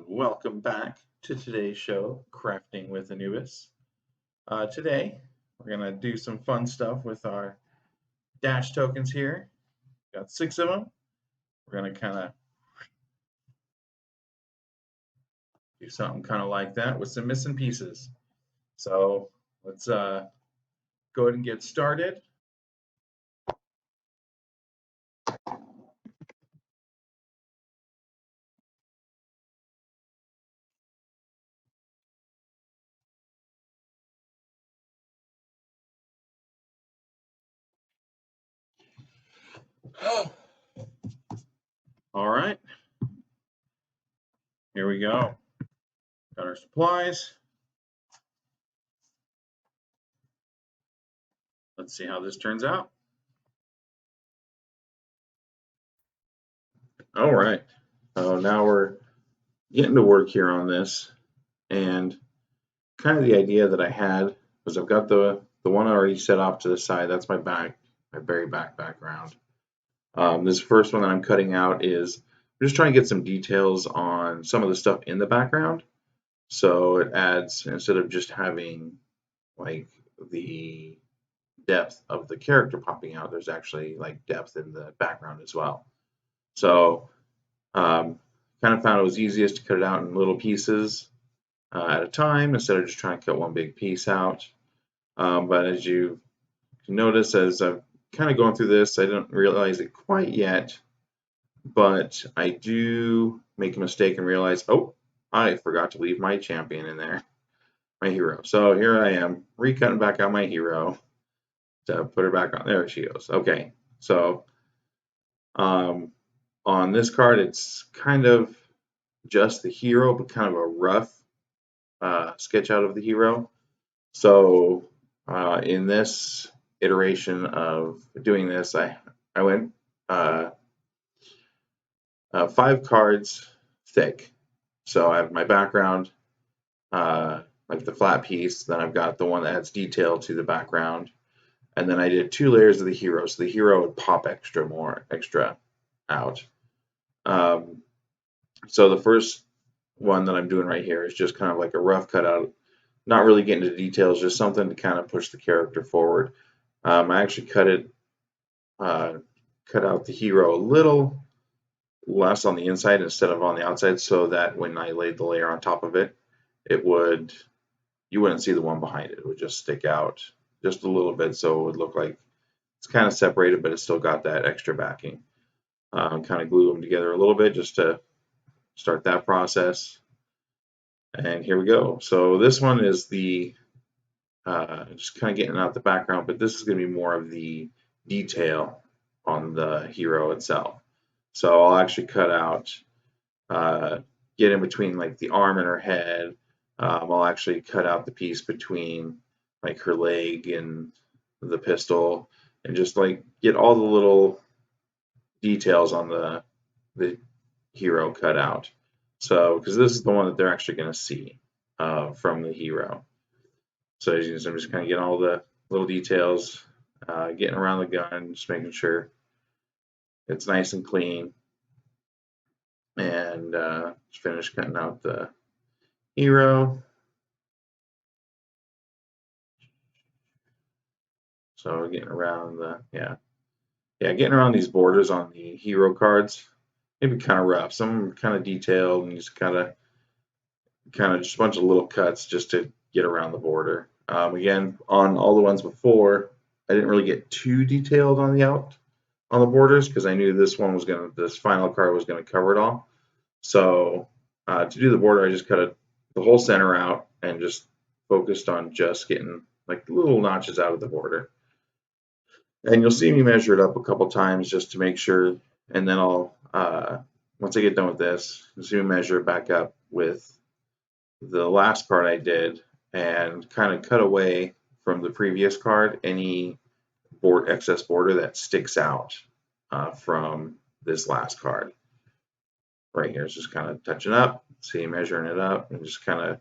Welcome back to today's show, Crafting with Anubis. Today, we're going to do some fun stuff with our dash tokens here. Got 6 of them. We're going to kind of do something kind of like that with some missing pieces. So let's go ahead and get started. All right, here we go. Got our supplies. Let's see how this turns out. All right, so now we're getting to work here on this, and kind of the idea that I had was I've got the one already set off to the side. That's my very back background. This first one that I'm cutting out is I'm just trying to get some details on some of the stuff in the background. So it adds, instead of just having like the depth of the character popping out, there's actually like depth in the background as well. So kind of found it was easiest to cut it out in little pieces at a time instead of just trying to cut one big piece out. But as you can notice, as I've kind of going through this, I didn't realize it quite yet, but I do make a mistake and realize, oh, I forgot to leave my champion in there, my hero. So here I am, recutting back out my hero to put her back on. There she goes. Okay, so on this card, it's kind of just the hero, but kind of a rough sketch out of the hero. So in this iteration of doing this, I went 5 cards thick. So I have my background, like the flat piece, then I've got the one that adds detail to the background, and then I did 2 layers of the hero, so the hero would pop extra out. So the first one that I'm doing right here is just kind of like a rough cutout, not really getting into details, just something to kind of push the character forward. I actually cut out the hero a little less on the inside instead of on the outside, so that when I laid the layer on top of it, you wouldn't see the one behind it. It would just stick out just a little bit, so it would look like it's kind of separated, but it's still got that extra backing. Kind of glue them together a little bit just to start that process. And here we go. So this one is the just kind of getting out the background, but this is going to be more of the detail on the hero itself. So I'll actually cut out, get in between like the arm and her head. I'll actually cut out the piece between like her leg and the pistol, and just like get all the little details on the hero cut out. So because this is the one that they're actually going to see from the hero. So as you can see, I'm just kind of getting all the little details, getting around the gun, just making sure it's nice and clean, and just finish cutting out the hero. So getting around getting around these borders on the hero cards, maybe kind of rough. Some kind of detailed, and just kind of just a bunch of little cuts just to get around the border. Again, on all the ones before, I didn't really get too detailed on the borders because I knew this final card was gonna cover it all. So to do the border, I just cut the whole center out and just focused on just getting like little notches out of the border. And you'll see me measure it up a couple times just to make sure, and then I'll once I get done with this, you'll see me measure it back up with the last card I did and kind of cut away from the previous card any excess border that sticks out from this last card. Right here is just kind of touching up, see, measuring it up, and just kind of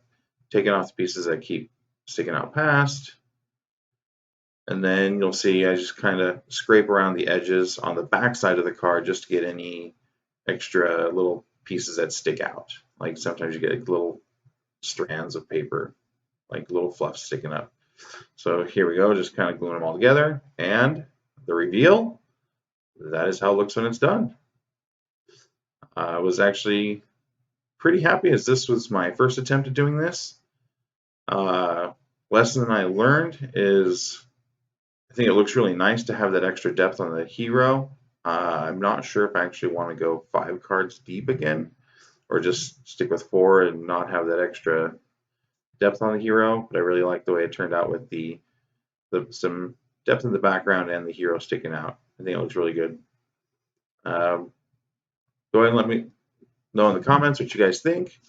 taking off the pieces that keep sticking out past. And then you'll see I just kind of scrape around the edges on the back side of the card just to get any extra little pieces that stick out. Like sometimes you get like little strands of paper, like little fluff sticking up. So here we go, just kind of gluing them all together. And the reveal, that is how it looks when it's done. I was actually pretty happy as this was my first attempt at doing this. Lesson I learned is I think it looks really nice to have that extra depth on the hero. I'm not sure if I actually want to go 5 cards deep again, or just stick with 4 and not have that extra depth on the hero. But I really like the way it turned out with some depth in the background and the hero sticking out. I think it looks really good. Go ahead and let me know in the comments what you guys think.